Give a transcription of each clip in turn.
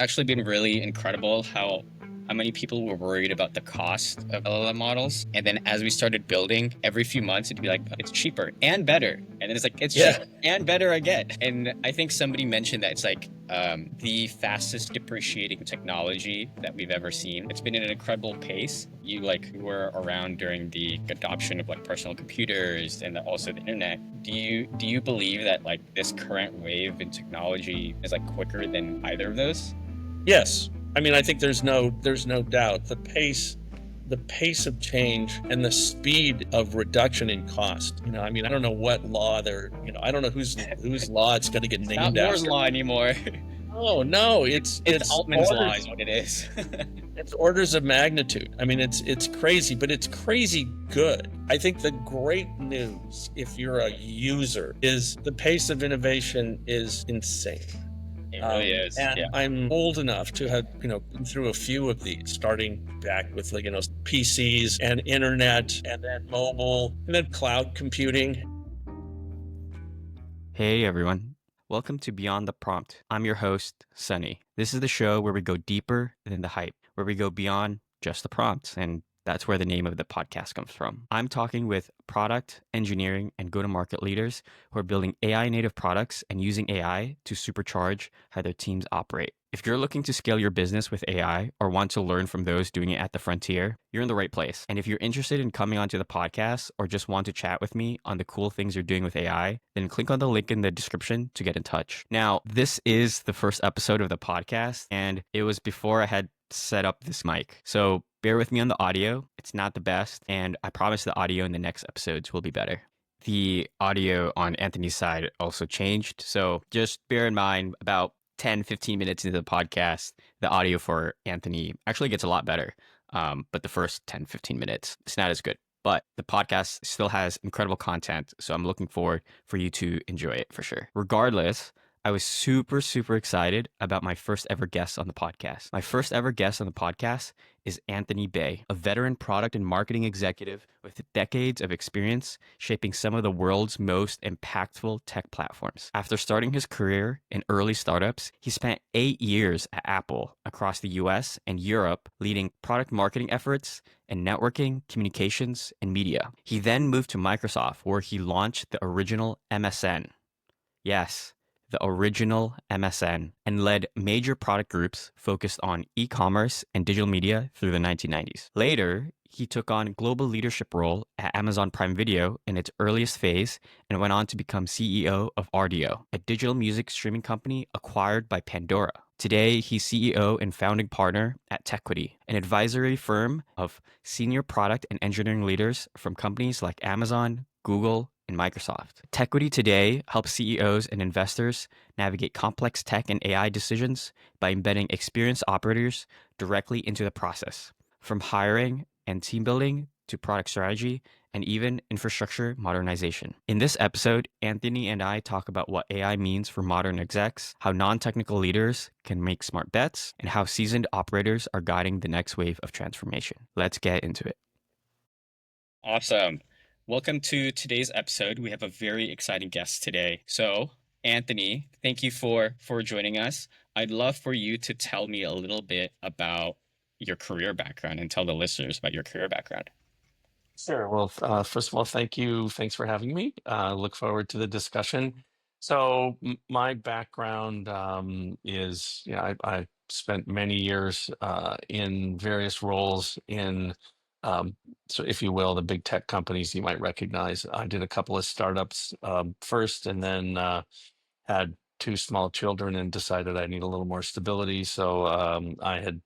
actually been really incredible how many people were worried about the cost of LLM models. And then as we started building, every few months it'd be like, it's cheaper and better. And then it's like, it's Yeah. cheaper and better again. And I think somebody mentioned that it's like the fastest depreciating technology that we've ever seen. It's been at an incredible pace. You like were around during the adoption of like personal computers and also the internet. Do you believe that like this current wave in technology is like quicker than either of those? Yes. I mean, I think there's no doubt the pace of change and the speed of reduction in cost. I mean, I don't know what law I don't know whose law it's going to get It's not named Moore's after. law anymore. Oh no, It's it's Altman's law is orders what it is. it's orders of magnitude. I mean, it's crazy, but it's crazy good. I think the great news, if you're a user, is the pace of innovation is insane. It really is. And Yeah. I'm old enough to have, been through a few of these, starting back with, like, PCs and internet and then mobile and then cloud computing. Hey everyone. Welcome to Beyond the Prompt. I'm your host, Sunny. This is the show where we go deeper than the hype, where we go beyond just the prompts, and that's where the name of the podcast comes from. I'm talking with product, engineering, and go-to-market leaders who are building AI native products and using AI to supercharge how their teams operate. If you're looking to scale your business with AI or want to learn from those doing it at the frontier, you're in the right place. And if you're interested in coming onto the podcast or just want to chat with me on the cool things you're doing with AI, then click on the link in the description to get in touch. Now, this is the first episode of the podcast, and it was before I had set up this mic. So bear with me on the audio. It's not the best, and I promise the audio in the next episodes will be better. The audio on Anthony's side also changed. So just bear in mind about 10, 15 minutes into the podcast, the audio for Anthony actually gets a lot better. But the first 10, 15 minutes, it's not as good. But the podcast still has incredible content. So I'm looking forward for you to enjoy it for sure. Regardless, I was super, super excited about my first ever guest on the podcast. My first ever guest on the podcast is Anthony Bay, a veteran product and marketing executive with decades of experience shaping some of the world's most impactful tech platforms. After starting his career in early startups, he spent 8 years at Apple across the US and Europe, leading product marketing efforts and networking, communications, and media. He then moved to Microsoft, where he launched the original MSN. Yes, the original MSN, and led major product groups focused on e-commerce and digital media through the 1990s. Later, he took on global leadership role at Amazon Prime Video in its earliest phase and went on to become CEO of RDO, a digital music streaming company acquired by Pandora. Today, he's CEO and founding partner at Techquity, an advisory firm of senior product and engineering leaders from companies like Amazon, Google, and Microsoft. Techquity today helps CEOs and investors navigate complex tech and AI decisions by embedding experienced operators directly into the process, from hiring and team building to product strategy and even infrastructure modernization. In this episode, Anthony and I talk about what AI means for modern execs, how non-technical leaders can make smart bets, and how seasoned operators are guiding the next wave of transformation. Let's get into it. Awesome. Welcome to today's episode. We have a very exciting guest today. So, Anthony, thank you for joining us. I'd love for you to tell me a little bit about your career background and tell the listeners about your career background. Sure. Well, first of all, thank you. Thanks for having me. Look forward to the discussion. So, my background is, I spent many years in various roles in, so if you will, the big tech companies you might recognize. I did a couple of startups first, and then had two small children and decided I need a little more stability. So, I had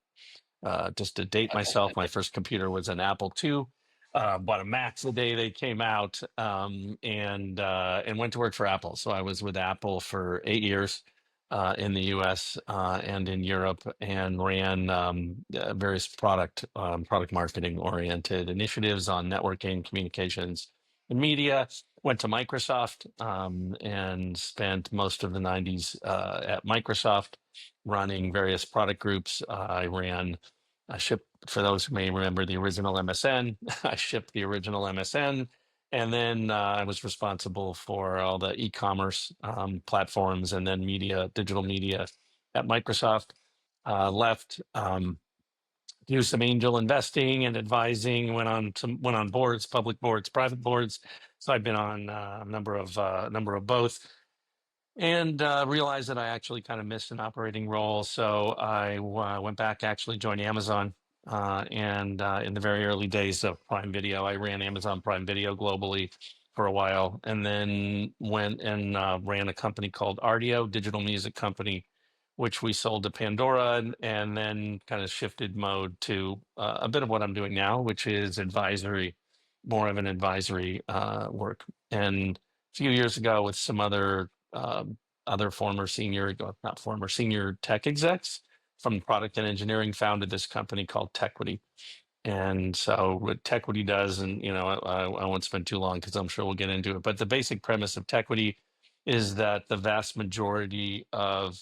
just to date myself, my first computer was an Apple II. Bought a Mac the day they came out, and went to work for Apple. So I was with Apple for 8 years in the U.S. And in Europe, and ran various product marketing oriented initiatives on networking, communications, and media. Went to Microsoft and spent most of the 90s at Microsoft running various product groups. I shipped, for those who may remember the original MSN, I shipped the original MSN. And then I was responsible for all the e-commerce platforms and then digital media at Microsoft. left, do some angel investing and advising, went on boards, public boards, private boards. So I've been on a number of both, and realized that I actually kind of missed an operating role. So I went back, actually joined Amazon. And in the very early days of Prime Video, I ran Amazon Prime Video globally for a while, and then went and ran a company called Rdio, digital music company, which we sold to Pandora, and then kind of shifted mode to a bit of what I'm doing now, which is advisory, more of an advisory work. And a few years ago, with some other former senior, not former, senior tech execs from product and engineering, founded this company called Techquity. And so what Techquity does, and I won't spend too long because I'm sure we'll get into it, but the basic premise of Techquity is that the vast majority of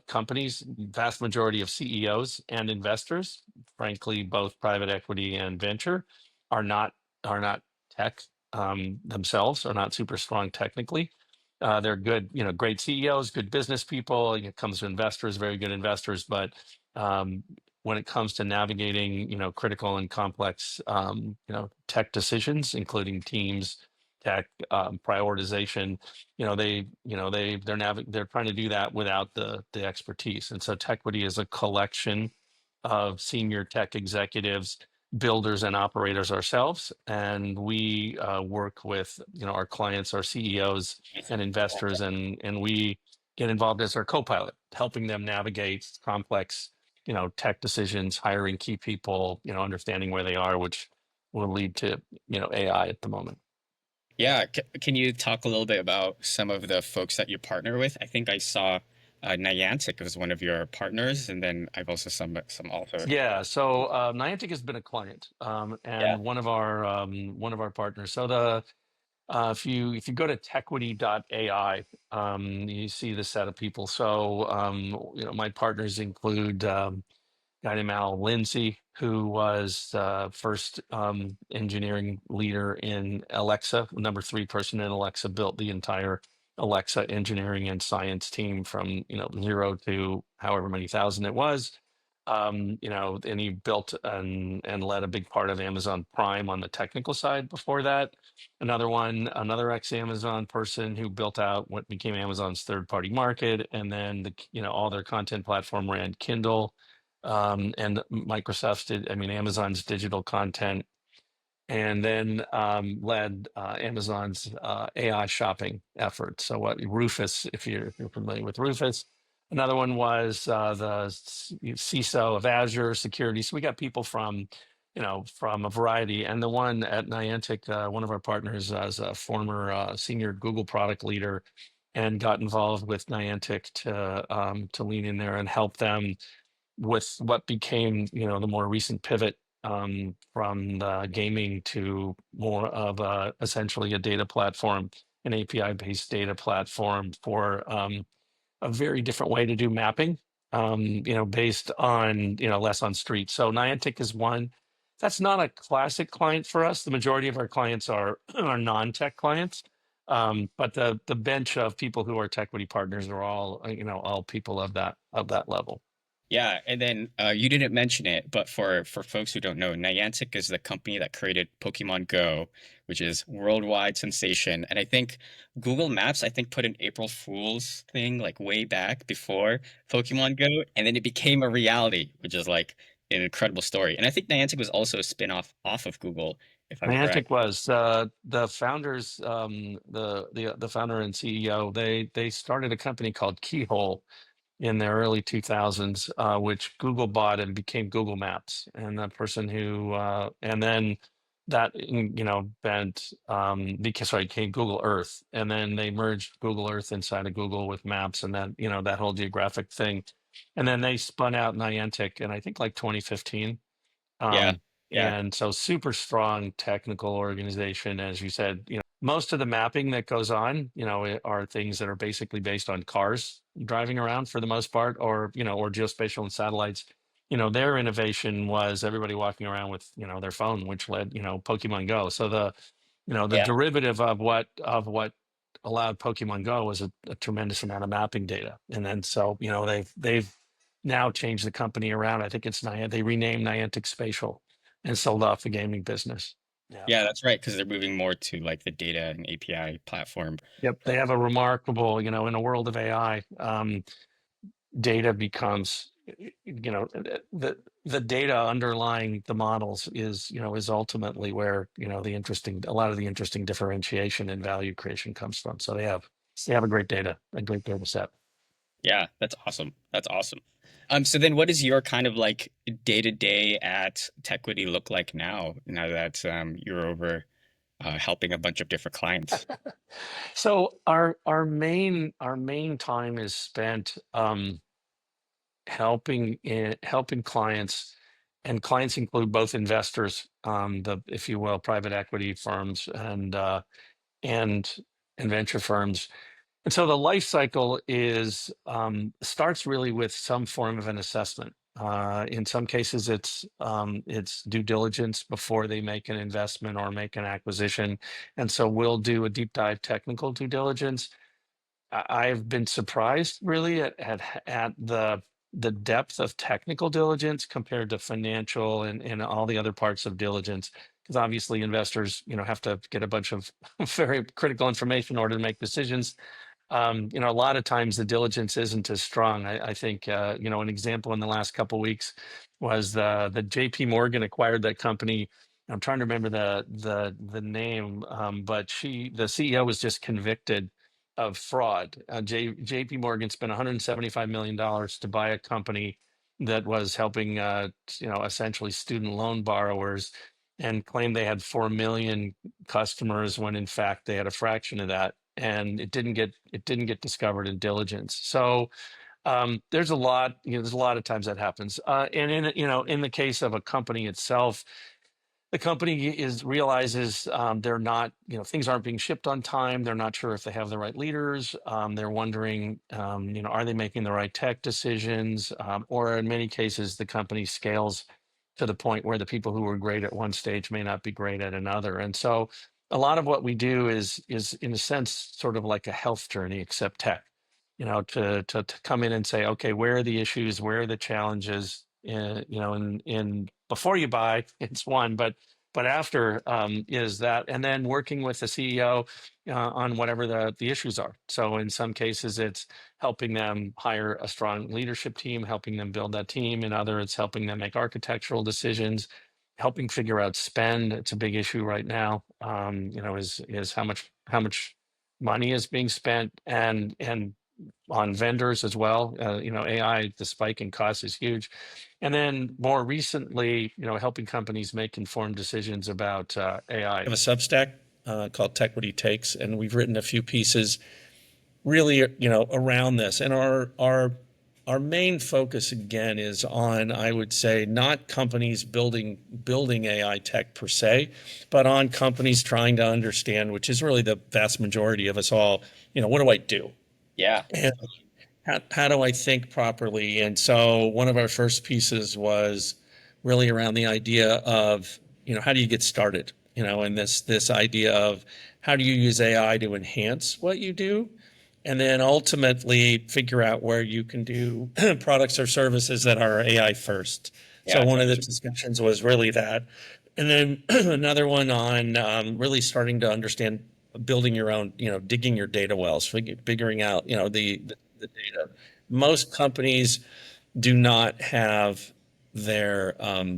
companies, vast majority of CEOs and investors, frankly, both private equity and venture, are not tech themselves, are not super strong technically. They're good, great CEOs, good business people. It comes to investors, very good investors, but when it comes to navigating, critical and complex, tech decisions, including teams, tech, prioritization, they're trying to do that without the expertise. And so Techquity is a collection of senior tech executives, builders and operators ourselves, and we work with our clients, our CEOs and investors, and we get involved as our co-pilot, helping them navigate complex tech decisions, hiring key people, understanding where they are, which will lead to, AI at the moment. Yeah, can you talk a little bit about some of the folks that you partner with? I think I saw Niantic was one of your partners, and then I've also some also. Yeah, so Niantic has been a client, Yeah. and one of our partners. So the if you go to techquity.ai, you see the set of people. So my partners include guy named Al Lindsay, who was first engineering leader in Alexa, number 3 person in Alexa, built the entire Alexa engineering and science team from 0 to however many thousand it was. And he built and led a big part of Amazon Prime on the technical side before that. Another ex-Amazon person who built out what became Amazon's third-party market, and then all their content platform ran Kindle, and Amazon's digital content, and then led Amazon's AI shopping effort. So what Rufus, if you're familiar with Rufus. Another one was the CISO of Azure security. So we got people from a variety. And the one at Niantic, one of our partners, as a former senior Google product leader, and got involved with Niantic to lean in there and help them with what became, the more recent pivot from the gaming to more of essentially a data platform, an API-based data platform for a very different way to do mapping, based on, less on street. So Niantic is one. That's not a classic client for us. The majority of our clients are non-tech clients. But the bench of people who are Techquity partners are all people of that level. Yeah, and then you didn't mention it, but for folks who don't know, Niantic is the company that created Pokemon Go, which is worldwide sensation. And I think Google Maps, I think, put an April Fool's thing like way back before Pokemon Go, and then it became a reality, which is like an incredible story. And I think Niantic was also a spin-off off of Google, if I'm Niantic correct. was the founders, the founder and CEO. They started a company called Keyhole in the early 2000s, which Google bought and became Google Maps. And the person who, and then that, became Google Earth. And then they merged Google Earth inside of Google with Maps, and then, that whole geographic thing. And then they spun out Niantic in, I think, like 2015. Yeah, yeah, And so super strong technical organization, as you said, most of the mapping that goes on, are things that are basically based on cars driving around for the most part, or, or geospatial and satellites. Their innovation was everybody walking around with, their phone, which led, Pokemon Go. So the yeah. derivative of what allowed Pokemon Go was a tremendous amount of mapping data. And then so, they've now changed the company around. I think it's they renamed Niantic Spatial and sold off the gaming business. Yeah. Yeah, that's right, because they're moving more to like the data and API platform. Yep. They have a remarkable, in a world of AI, data becomes, the data underlying the models is ultimately where, a lot of the interesting differentiation and value creation comes from. So they have a great data set. Yeah, that's awesome. That's awesome. So then what does your kind of like day-to-day at Techquity look like now that you're over helping a bunch of different clients? So our main time is spent helping clients, and clients include both investors, the if you will, private equity firms and and venture firms. And so the life cycle starts really with some form of an assessment. In some cases, it's due diligence before they make an investment or make an acquisition, and so we'll do a deep dive technical due diligence. I've been surprised really at the depth of technical diligence compared to financial and all the other parts of diligence. Because obviously investors, have to get a bunch of very critical information in order to make decisions. A lot of times the diligence isn't as strong. I think, an example in the last couple of weeks was the JP Morgan acquired that company. I'm trying to remember the name, but the CEO was just convicted of fraud. JP Morgan spent $175 million to buy a company that was helping, essentially student loan borrowers, and claimed they had 4 million customers when in fact they had a fraction of that, and it didn't get discovered in diligence. So there's a lot of times that happens, and in the case of a company itself, the company realizes, they're not, things aren't being shipped on time. They're not sure if they have the right leaders. They're wondering, are they making the right tech decisions? Or in many cases, the company scales to the point where the people who were great at one stage may not be great at another. And so a lot of what we do is in a sense sort of like a health journey, except tech. To come in and say, okay, where are the issues? Where are the challenges? In before you buy, it's one, but after, is that, and then working with the CEO on whatever the issues are. So in some cases, it's helping them hire a strong leadership team, helping them build that team. In other, it's helping them make architectural decisions, helping figure out spend. It's a big issue right now. Is how much money is being spent, and on vendors as well. AI, the spike in cost is huge. And then more recently, helping companies make informed decisions about AI. I have a Substack called Techquity Takes, and we've written a few pieces really, around this. And our main focus again is on, I would say, not companies building AI tech per se, but on companies trying to understand, which is really the vast majority of us all, what do I do? Yeah. And how do I think properly? And so one of our first pieces was really around the idea of, how do you get started? And this idea of how do you use AI to enhance what you do? And then ultimately figure out where you can do products or services that are AI first. So Yeah. one of the discussions was really that. And then another one on really starting to understand building your own, digging your data wells, figuring out, the data. Most companies do not have their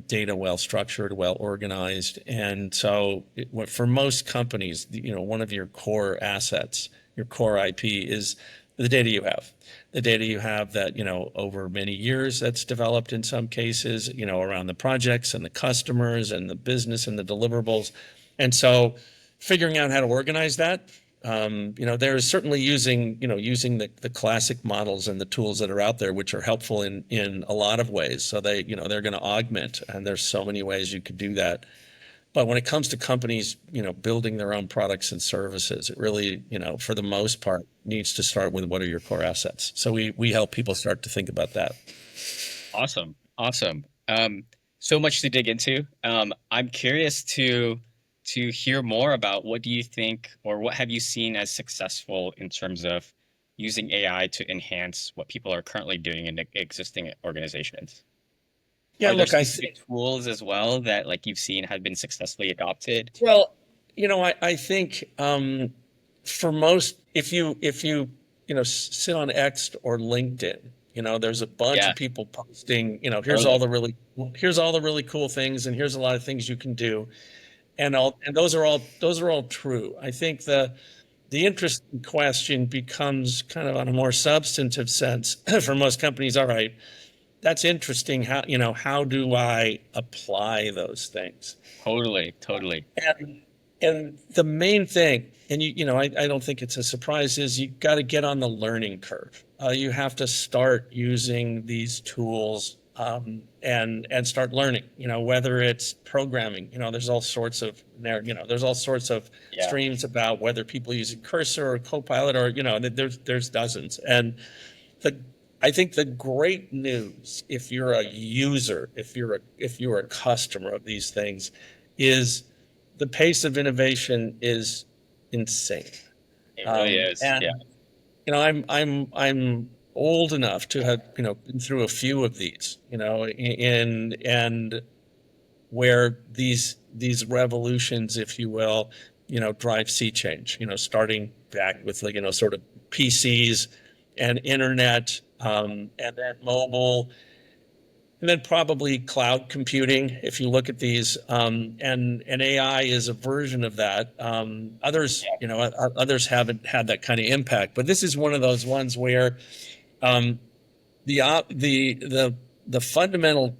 data well structured, well organized. And so for most companies, one of your core assets, your core IP is the data you have. The data you have that, over many years that's developed in some cases, around the projects and the customers and the business and the deliverables. And so figuring out how to organize that, there's certainly using the classic models and the tools that are out there, which are helpful in a lot of ways. So they're going to augment, and there's so many ways you could do that. But when it comes to companies, building their own products and services, it really, for the most part, needs to start with what are your core assets. So we help people start to think about that. Awesome. Awesome. So much to dig into. I'm curious to hear more about what do you think or what have you seen as successful in terms of using AI to enhance what people are currently doing in existing organizations? Yeah, Are there look, specific tools as well that like you've seen have been successfully adopted? well, I think for most, if you sit on X or LinkedIn, there's a bunch Yeah, of people posting, totally. here's all the really cool things, and here's a lot of things you can do, and those are all true. I think the interesting question becomes kind of on a more substantive sense for most companies. All right, that's interesting. How do I apply those things? Totally, totally. And and the main thing, and I don't think it's a surprise, is you got to get on the learning curve. You have to start using these tools and start learning. Whether it's programming. There's all sorts of Yeah, streams about whether people using Cursor or Copilot, or there's dozens. And the I think the great news, if you're a user, if you're a customer of these things, is the pace of innovation is insane. it really is. Yeah, And I'm old enough to have been through a few of these, and where these revolutions, if you will, drive sea change. Starting back with sort of PCs and internet, and then mobile, and then probably cloud computing. If you look at these, and AI is a version of that. Others haven't had that kind of impact, but this is one of those ones where um, the fundamental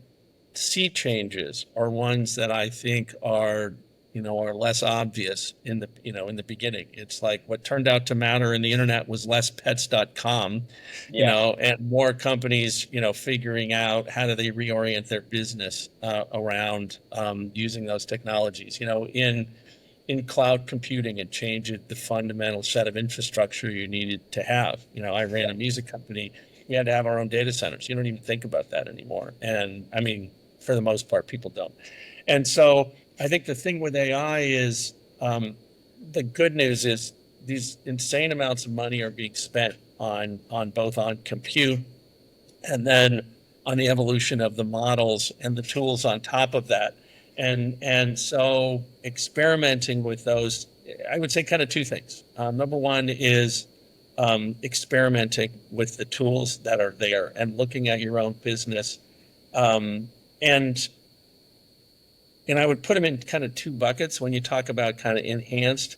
sea changes are ones that I think are less obvious in the beginning. It's like what turned out to matter in the internet was less pets.com, yeah, and more companies, figuring out how do they reorient their business around using those technologies. In cloud computing, it changed the fundamental set of infrastructure you needed to have. I ran yeah. a music company. We had to have our own data centers. You don't even think about that anymore. And I mean, for the most part, people don't. And so I think the thing with AI is, the good news is these insane amounts of money are being spent on both on compute and then on the evolution of the models and the tools on top of that. And so experimenting with those, I would say kind of two things. Number one is experimenting with the tools that are there and looking at your own business. Um, and and I would put them in kind of two buckets when you talk about kind of enhanced.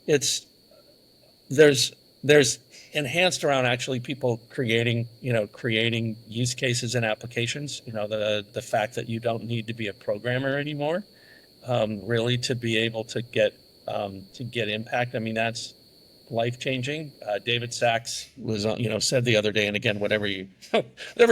It's there's enhanced around actually people creating use cases and applications. The fact that you don't need to be a programmer anymore, really, to be able to get impact. I mean, that's life changing. David Sachs was, said the other day, and again, whatever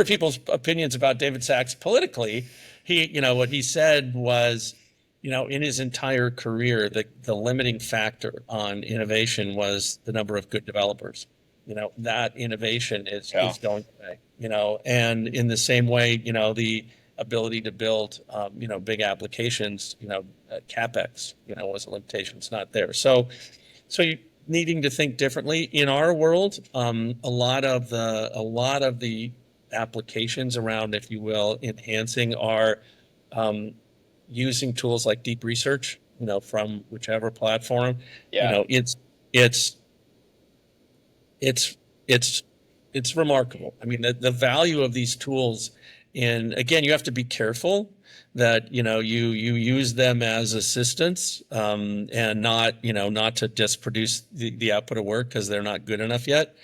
people's opinions about David Sachs politically, what he said was, in his entire career, the limiting factor on innovation was the number of good developers. That innovation Yeah, is going away. And in the same way, the ability to build, big applications, capex, was a limitation. It's not there. So you needing to think differently in our world. A lot of the applications around, if you will, enhancing are um, using tools like deep research, from whichever platform. yeah, It's it's it's it's remarkable. I mean, the value of these tools, and again, you have to be careful that you use them as assistants, and not to just produce the output of work because they're not good enough yet.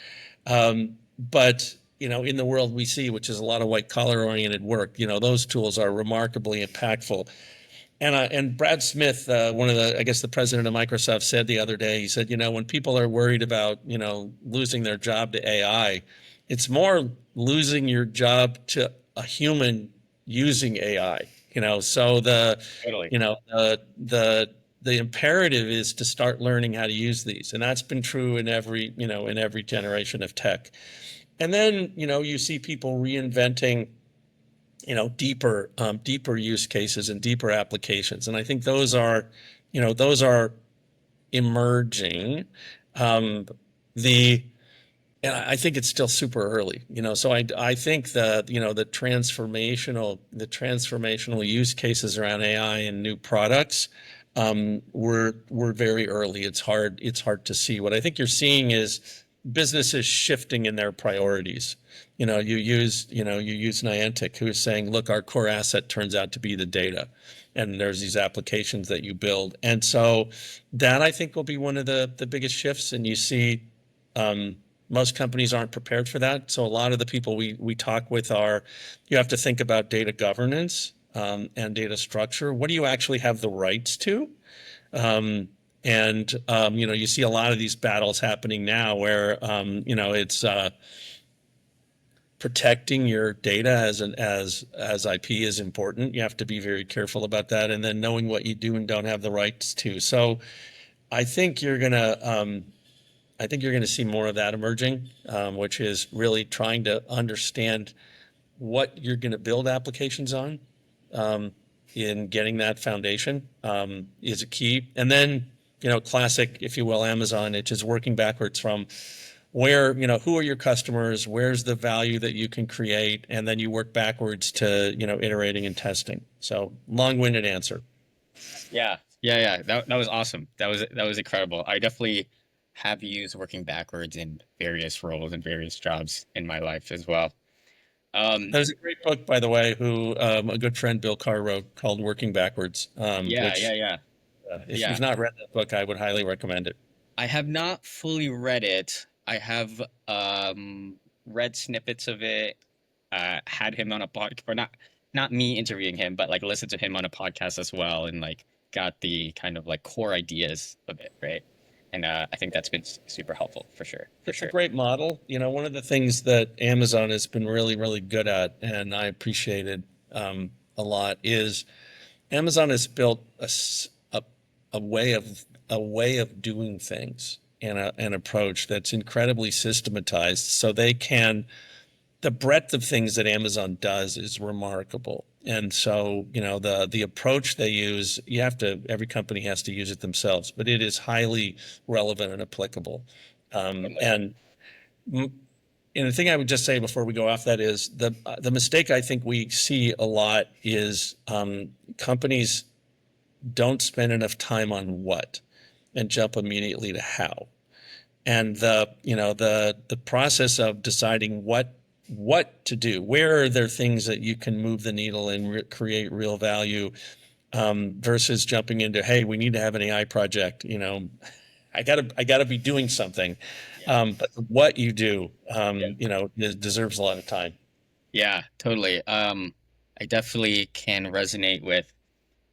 But in the world we see, which is a lot of white collar oriented work, those tools are remarkably impactful. And Brad Smith, I guess the president of Microsoft, said the other day, he said, when people are worried about, losing their job to AI, it's more losing your job to a human using AI. So totally. the imperative is to start learning how to use these, and that's been true in every generation of tech. And then you see people reinventing deeper use cases and deeper applications. And I think those are emerging. Um, the And I think it's still super early, so I think the transformational use cases around AI and new products, we're very early. It's hard to see. What I think you're seeing is businesses shifting in their priorities. You use Niantic, who is saying, look, our core asset turns out to be the data, and there's these applications that you build. And so that, I think, will be one of the biggest shifts. And you see, most companies aren't prepared for that. So a lot of the people we talk with you have to think about data governance, and data structure. What do you actually have the rights to? You see a lot of these battles happening now where, it's protecting your data as IP is important. You have to be very careful about that, and then knowing what you do and don't have the rights to. So I think you're gonna see more of that emerging, which is really trying to understand what you're going to build applications on, in getting that foundation, is a key. And then, classic, if you will, Amazon, it's just working backwards from who are your customers, where's the value that you can create, and then you work backwards to, iterating and testing. So long-winded answer. Yeah. That was awesome. That was incredible. I definitely have used working backwards in various roles and various jobs in my life as well. There's a great book, by the way, who a good friend Bill Carr wrote, called Working Backwards, Yeah, which, yeah, yeah, if yeah. you've not read that book, I would highly recommend it. I have not fully read it. I have read snippets of it. Had him on a podcast, or not me interviewing him, but like listened to him on a podcast as well, and like got the kind of like core ideas of it, right? And I think that's been super helpful for sure, for It's a sure. great model. One of the things that Amazon has been really, really good at, and I appreciated, a lot, is Amazon has built a way of doing things, and an approach that's incredibly systematized, so the breadth of things that Amazon does is remarkable. And so, the approach they use, every company has to use it themselves, but it is highly relevant and applicable. And the thing I would just say before we go off that is the mistake I think we see a lot is, companies don't spend enough time on what and jump immediately to how. And the process of deciding what to do, where are there things that you can move the needle and create real value, versus jumping into, hey, we need to have an AI project. I gotta be doing something. But what you do, deserves a lot of time. Yeah, totally. I definitely can resonate with,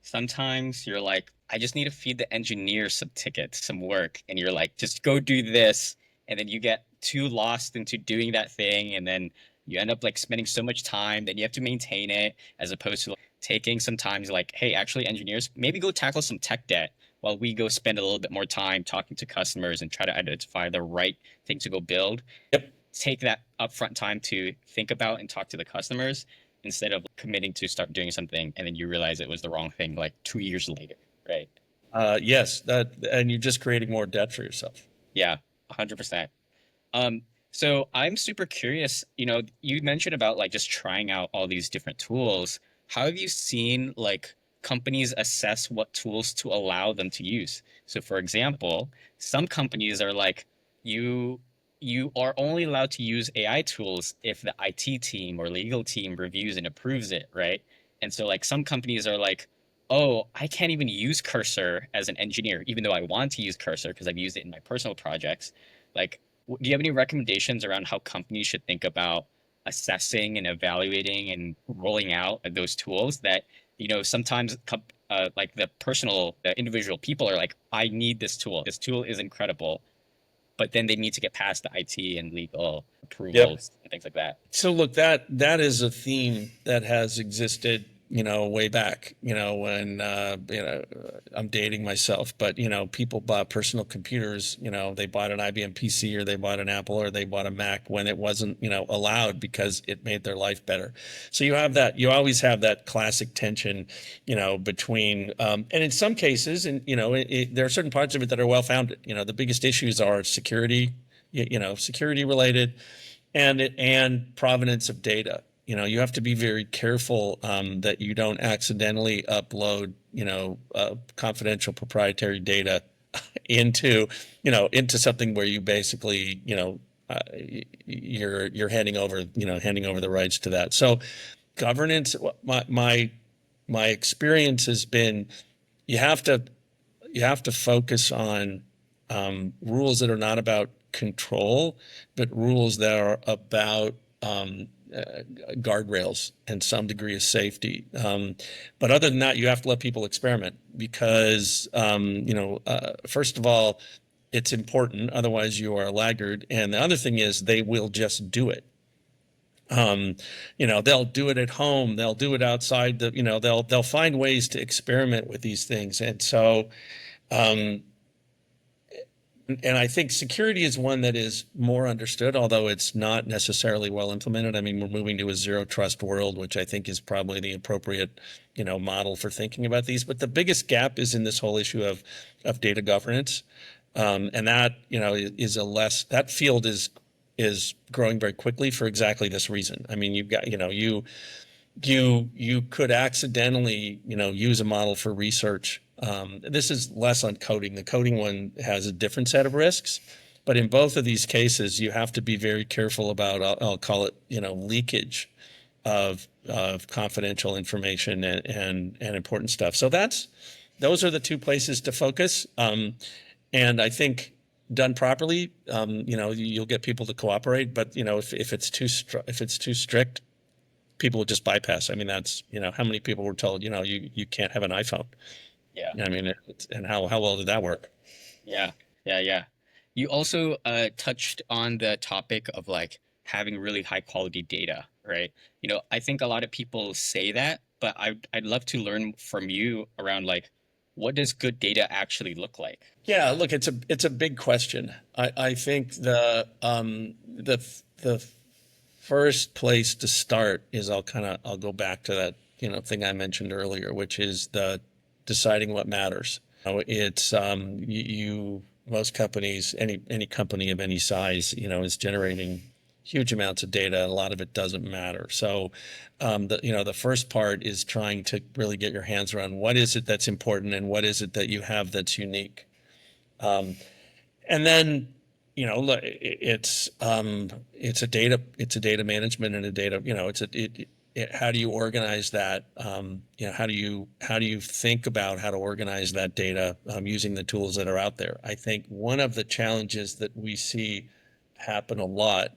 sometimes you're like, I just need to feed the engineer some tickets, some work, and you're like, just go do this, and then you get too lost into doing that thing, and then you end up like spending so much time, then you have to maintain it, as opposed to like, taking some time to like, hey, actually, engineers, maybe go tackle some tech debt while we go spend a little bit more time talking to customers and try to identify the right thing to go build. Yep. Take that upfront time to think about and talk to the customers, instead of committing to start doing something and then you realize it was the wrong thing like 2 years later, right? Yes, and you're just creating more debt for yourself. Yeah, 100%. Um, so I'm super curious, you mentioned about like just trying out all these different tools. How have you seen like companies assess what tools to allow them to use? So for example, some companies are like, you you are only allowed to use AI tools if the IT team or legal team reviews and approves it, right? And so like some companies are like, oh, I can't even use Cursor as an engineer, even though I want to use Cursor because I've used it in my personal projects. Like, do you have any recommendations around how companies should think about assessing and evaluating and rolling out those tools that, sometimes like the individual people are like, I need this tool. This tool is incredible, but then they need to get past the IT and legal Yep. approvals and things like that. So look, that is a theme that has existed, way back, when, I'm dating myself, but, people bought personal computers, they bought an IBM PC, or they bought an Apple, or they bought a Mac when it wasn't, allowed, because it made their life better. So you always have that classic tension, between, and in some cases, and, there are certain parts of it that are well founded. The biggest issues are security, security related, and provenance of data. You have to be very careful that you don't accidentally upload, confidential proprietary data into, into something where you basically, you're handing over the rights to that. So governance, my experience has been, you have to focus on rules that are not about control, but rules that are about guardrails and some degree of safety. But other than that, you have to let people experiment because, first of all, it's important. Otherwise, you are a laggard. And the other thing is, they will just do it. They'll do it at home. They'll do it outside. They'll find ways to experiment with these things. And so, and I think security is one that is more understood, although it's not necessarily well implemented. I mean, we're moving to a zero trust world, which I think is probably the appropriate, model for thinking about these. But the biggest gap is in this whole issue of data governance, and that that field is growing very quickly for exactly this reason. I mean, you've got you could accidentally use a model for research. This is less on coding. The coding one has a different set of risks, but in both of these cases, you have to be very careful about, I'll call it, leakage of confidential information and important stuff. So those are the two places to focus. And I think done properly, you'll get people to cooperate. But if it's too strict, people will just bypass. I mean, that's how many people were told you can't have an iPhone. Yeah. I mean, and how well did that work? Yeah. Yeah. You also touched on the topic of like having really high quality data, right? I think a lot of people say that, but I'd love to learn from you around like what does good data actually look like? Yeah, look, it's a big question. I think the first place to start is I'll go back to that thing I mentioned earlier, which is the deciding what matters. It's most companies, any company of any size, is generating huge amounts of data. A lot of it doesn't matter. So, the first part is trying to really get your hands around what is it that's important and what is it that you have that's unique. And then, look, it's a data management and a data, how do you organize that? How do you think about how to organize that data using the tools that are out there? I think one of the challenges that we see happen a lot.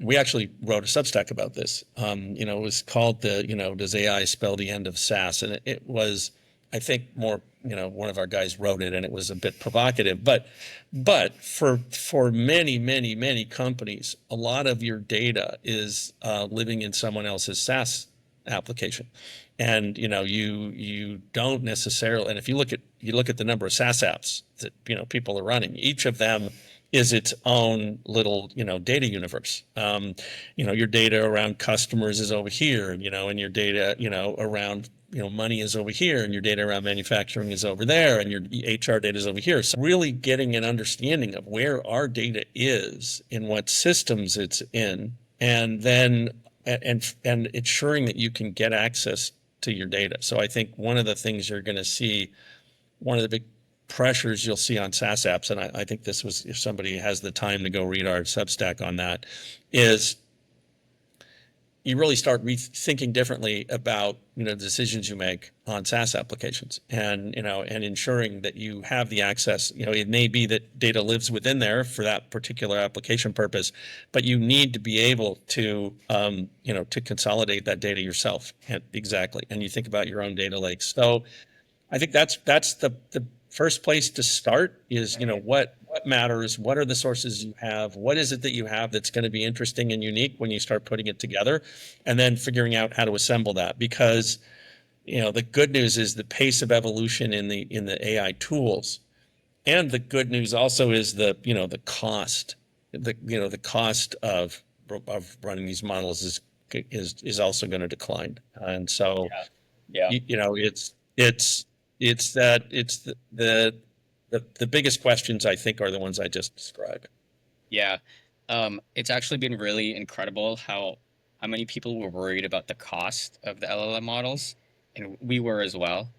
We actually wrote a Substack about this. It was called does AI spell the end of SaaS? And it was, I think, more, one of our guys wrote it and it was a bit provocative, but for many companies, a lot of your data is living in someone else's SaaS application. And, you don't necessarily, and if you look at the number of SaaS apps that, people are running, each of them is its own little, data universe. Your data around customers is over here, and your data, around, money is over here, and your data around manufacturing is over there, and your HR data is over here. So really getting an understanding of where our data is, in what systems it's in, and then and ensuring that you can get access to your data. So I think one of the things you're going to see, one of the big pressures you'll see on SaaS apps, and I think this was, if somebody has the time to go read our Substack on that, is you really start rethinking differently about the decisions you make on SaaS applications, and and ensuring that you have the access. It may be that data lives within there for that particular application purpose, but you need to be able to to consolidate that data yourself. Exactly, and you think about your own data lakes. So I think that's the first place to start is, what matters, what are the sources you have, what is it that you have that's going to be interesting and unique when you start putting it together, and then figuring out how to assemble that. Because, the good news is the pace of evolution in the AI tools, and the good news also is the cost, the cost of running these models is also going to decline. And so, yeah. It's the biggest questions, I think, are the ones I just described. Yeah. It's actually been really incredible how many people were worried about the cost of the LLM models, and we were as well.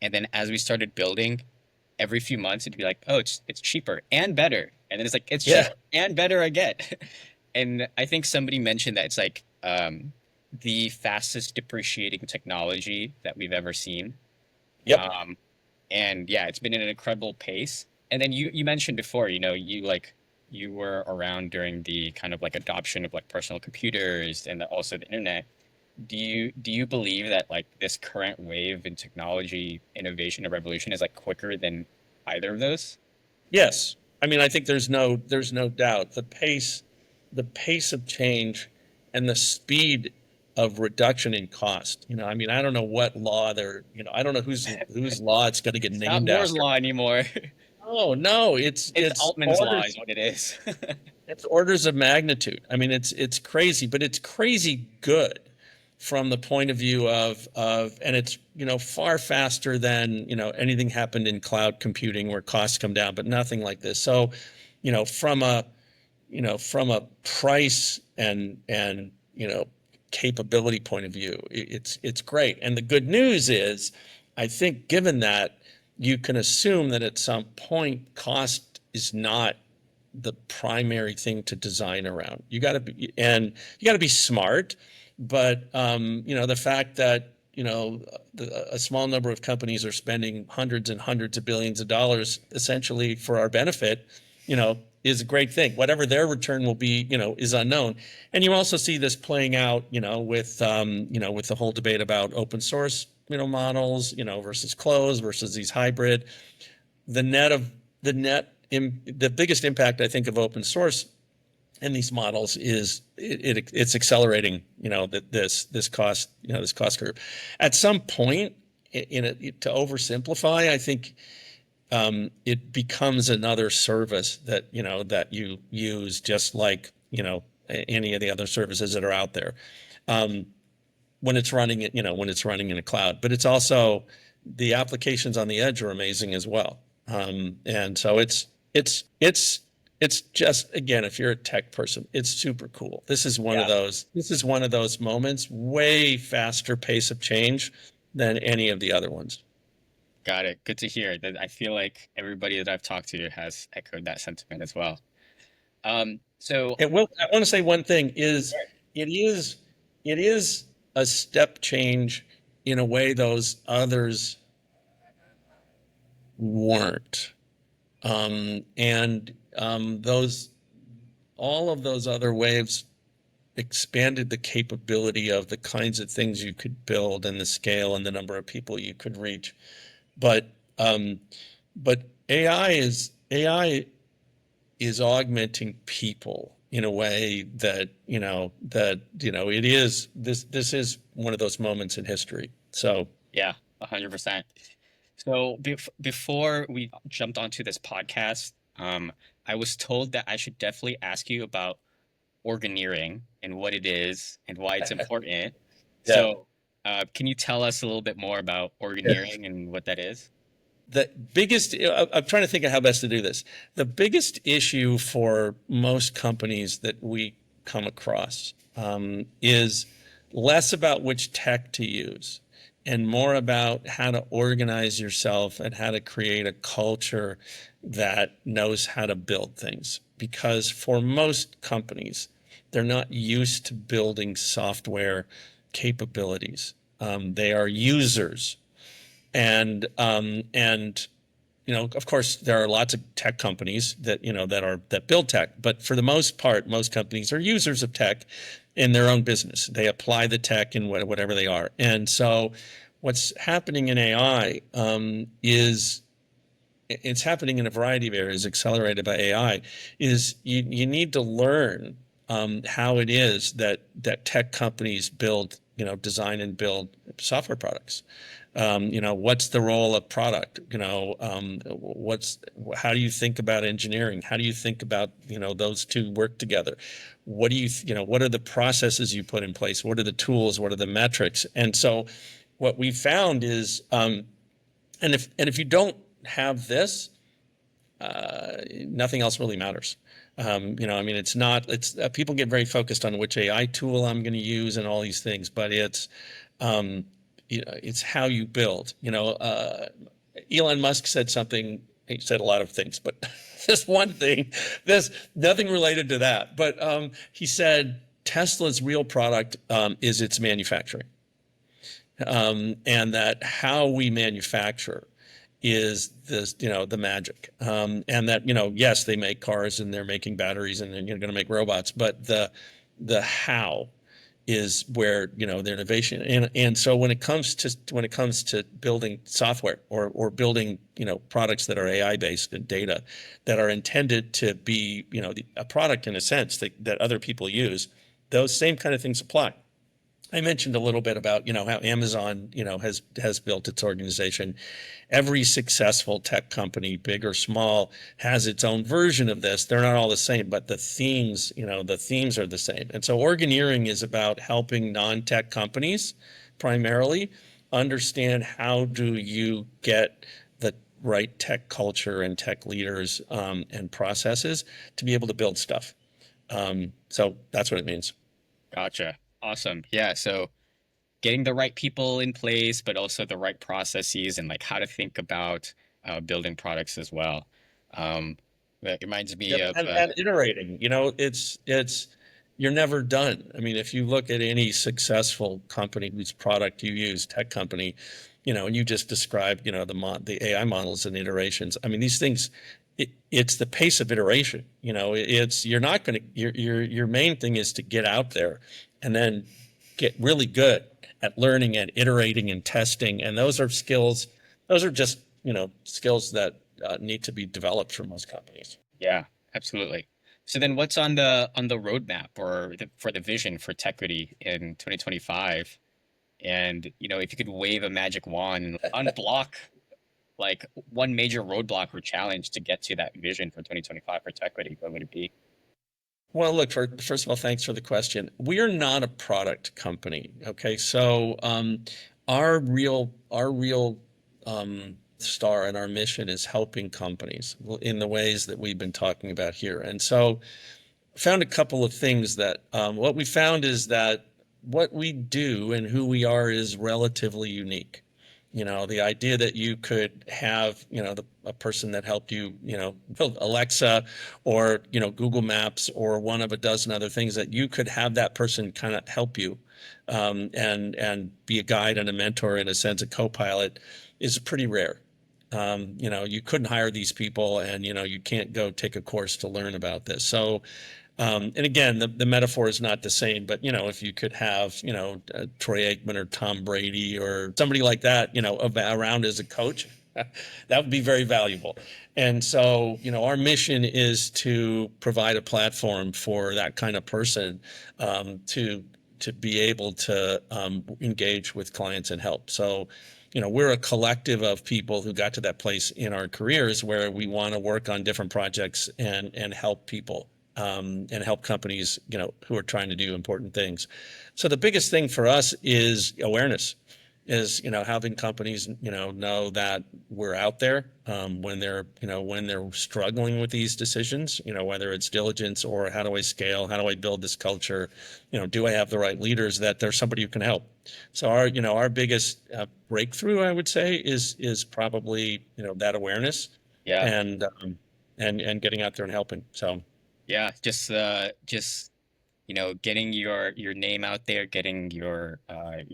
And then as we started building, every few months it'd be like, oh, it's cheaper and better. And then it's like it's Yeah. cheaper and better again. And I think somebody mentioned that it's like the fastest depreciating technology that we've ever seen. Yep. Um, and yeah, it's been at an incredible pace. And then you mentioned before, you were around during the kind of like adoption of like personal computers and also the internet. Do you believe that like this current wave in technology innovation and revolution is like quicker than either of those? Yes. I mean, I think there's no doubt the pace of change and the speed of reduction in cost. I mean, I don't know what law I don't know whose law it's going to get It's not named Moore's after. law anymore. Oh, no, it's It's it's Altman's law is orders what it is. it's orders of magnitude. I mean, it's crazy, but it's crazy good from the point of view of and it's far faster than anything happened in cloud computing where costs come down, but nothing like this. So, you know, from a from a price and capability point of view, it's great. And the good news is, I think, given that, you can assume that at some point cost is not the primary thing to design around. You got to be smart, but the fact that a small number of companies are spending hundreds and hundreds of billions of dollars essentially for our benefit, is a great thing. Whatever their return will be, is unknown. And you also see this playing out, with the whole debate about open source, models, versus closed versus these hybrid. The net of the net, the biggest impact I think of open source in these models is it's accelerating, this cost, this cost curve. At some point, to oversimplify, I think it becomes another service that you use, just like any of the other services that are out there. When it's running in a cloud, but it's also, the applications on the edge are amazing as well. And so it's just, again, if you're a tech person, it's super cool. Yeah, This is one of those moments, way faster pace of change than any of the other ones. got it. Good to hear. That I feel like everybody that I've talked to has echoed that sentiment as well. So And I want to say one thing is, it is it is a step change in a way those others weren't. And those all of those other waves expanded the capability of the kinds of things you could build and the scale and the number of people you could reach. But um, but AI is augmenting people in a way that it is, this is one of those moments in history. So yeah, 100%. So before we jumped onto this podcast, I was told that I should definitely ask you about Organeering and what it is and why it's important. yeah. So, can you tell us a little bit more about Yeah. Organeering and what that is? The biggest, I'm trying to think of how best to do this. The biggest issue for most companies that we come across is less about which tech to use and more about how to organize yourself and how to create a culture that knows how to build things. Because for most companies, they're not used to building software capabilities. They are users, and of course, there are lots of tech companies that build tech, but for the most part, most companies are users of tech in their own business. They apply the tech in whatever they are. And so what's happening in AI is, it's happening in a variety of areas, accelerated by AI, is you need to learn how it is that tech companies build, design and build software products. What's the role of product? How do you think about engineering? How do you think about, those two work together? What are the processes you put in place? What are the tools? What are the metrics? And so what we found is, and if you don't have this, nothing else really matters. I mean, it's people get very focused on which AI tool I'm going to use and all these things, but um, it's how you build. Elon Musk said something. He said a lot of things, but this one thing, there's nothing related to that. But he said Tesla's real product is its manufacturing, and that how we manufacture is this, the magic. And that, yes, they make cars and they're making batteries and they're going to make robots, but the how is where, the innovation. And so when it comes to building software or building, products that are AI based and data that are intended to be, a product in a sense that other people use, those same kind of things apply. I mentioned a little bit about, how Amazon, has built its organization. Every successful tech company, big or small, has its own version of this. They're not all the same, but the themes are the same. And so Organeering is about helping non-tech companies primarily understand how do you get the right tech culture and tech leaders and processes to be able to build stuff. So that's what it means. Gotcha. Awesome. Yeah. So getting the right people in place, but also the right processes and like how to think about building products as well. That reminds me Yep, of and iterating. It's you're never done. I mean, if you look at any successful company whose product you use, tech company, and you just described, the AI models and iterations. I mean, these things, it's the pace of iteration. It's you're not going to your main thing is to get out there and then get really good at learning and iterating and testing. And those are skills. Those are just skills that need to be developed for most companies. yeah, absolutely. So then what's on the roadmap or for the vision for Techquity in 2025? And if you could wave a magic wand and unblock like one major roadblock or challenge to get to that vision for 2025 for Techquity, what would it be? Well, look, first of all, thanks for the question. We are not a product company. Okay. So our real star and our mission is helping companies in the ways that we've been talking about here. And so found a couple of things that what we found is that what we do and who we are is relatively unique. The idea that you could have, a person that helped you, build Alexa or, Google Maps or one of a dozen other things that you could have that person kind of help you and be a guide and a mentor, in a sense, a co-pilot, is pretty rare. You couldn't hire these people and, you can't go take a course to learn about this. So and again, the metaphor is not the same, but if you could have, Troy Aikman or Tom Brady or somebody like that, around as a coach, that would be very valuable. And so, our mission is to provide a platform for that kind of person to be able to engage with clients and help. So, we're a collective of people who got to that place in our careers where we want to work on different projects and help people and help companies, who are trying to do important things. So the biggest thing for us is awareness, is, having companies, know that we're out there when they're struggling with these decisions, whether it's diligence or how do I scale, how do I build this culture, do I have the right leaders, that there's somebody who can help. So our biggest breakthrough, I would say, is probably, that awareness Yeah. and getting out there and helping. So. Yeah, just getting your name out there, getting your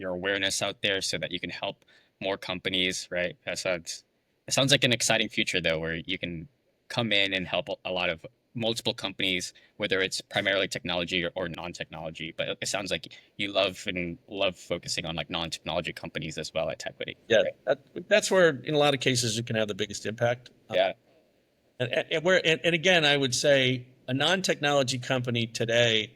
awareness out there so that you can help more companies, right? It sounds like an exciting future though, where you can come in and help a lot of multiple companies, whether it's primarily technology or non-technology. But it sounds like you love focusing on like non-technology companies as well at Techquity. Yeah, that's where in a lot of cases you can have the biggest impact. Yeah, And again, I would say a non-technology company today,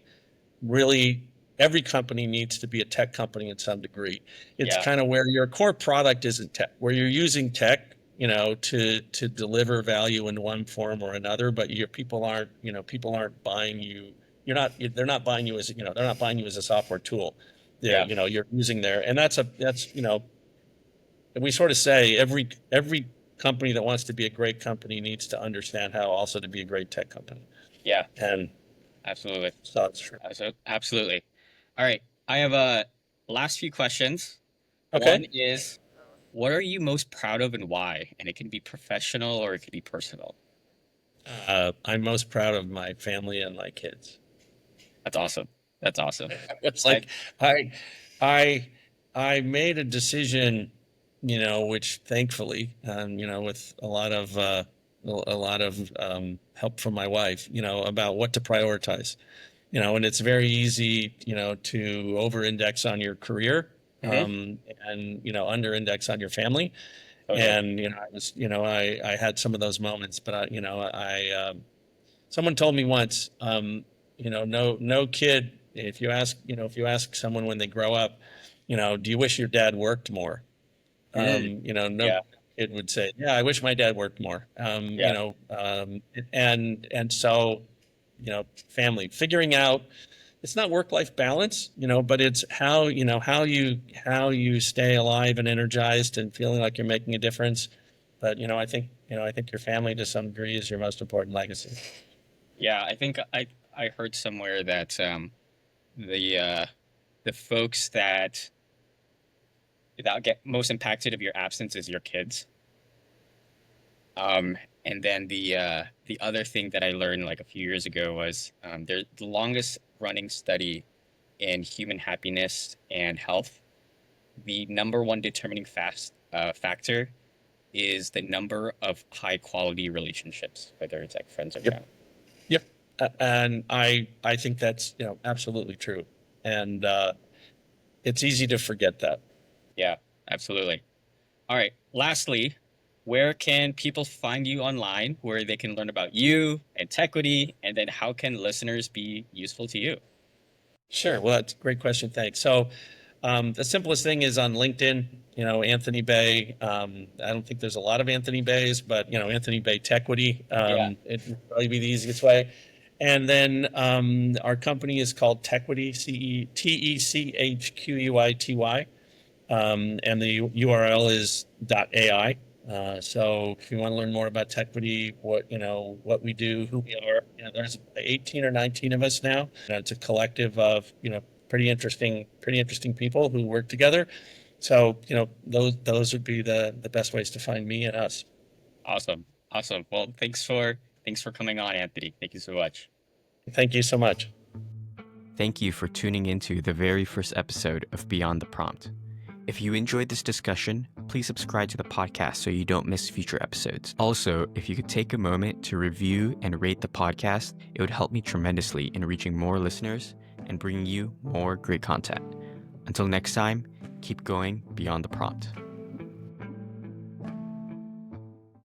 really every company needs to be a tech company in some degree. It's yeah, kind of where your core product isn't tech, where you're using tech, to deliver value in one form or another, but your people aren't buying you. They're not buying you as, they're not buying you as a software tool. yeah. You're using there, and we sort of say every company that wants to be a great company needs to understand how also to be a great tech company. Yeah, And absolutely. so it's true. Absolutely. All right. I have last few questions. One Okay. is, what are you most proud of and why? And it can be professional or it can be personal. I'm most proud of my family and my kids. That's awesome. That's awesome. It's I like I I I made a decision, which thankfully, with a lot of help from my wife, about what to prioritize. And it's very easy, to over-index on your career, Mhm. and under-index on your family. Totally. And I had some of those moments, but someone told me once, no kid, if you ask someone when they grow up, do you wish your dad worked more? Mm. No Yeah. kid would say, yeah, I wish my dad worked more. Yeah. And so, family, figuring out, it's not work-life balance, but it's how you stay alive and energized and feeling like you're making a difference. But I think your family to some degree is your most important legacy. Yeah. I think I heard somewhere that the uh the folks that get most impacted of your absence is your kids. And then the other thing that I learned like a few years ago was there's the longest running study in human happiness and health. The number one determining factor is the number of high quality relationships, whether it's like friends or Yep. family. Yep. And I think that's, absolutely true. And it's easy to forget that. Yeah, absolutely. All right. Lastly, where can people find you online where they can learn about you and Techquity? And then how can listeners be useful to you? Sure. Well, that's a great question. Thanks. So, the simplest thing is on LinkedIn, Anthony Bay. I don't think there's a lot of Anthony Bays, but, Anthony Bay Techquity, Yeah. it would probably be the easiest way. And then our company is called Techquity, Techquity. And the URL is .ai. So if you want to learn more about Techquity, what we do, who we are, there's 18 or 19 of us now. It's a collective of pretty interesting people who work together. So those would be the best ways to find me and us. Awesome. Awesome. Well, thanks for coming on, Anthony. Thank you so much. Thank you so much. Thank you for tuning into the very first episode of Beyond the Prompt. If you enjoyed this discussion, please subscribe to the podcast so you don't miss future episodes. Also, if you could take a moment to review and rate the podcast, it would help me tremendously in reaching more listeners and bringing you more great content. Until next time, keep going beyond the prompt.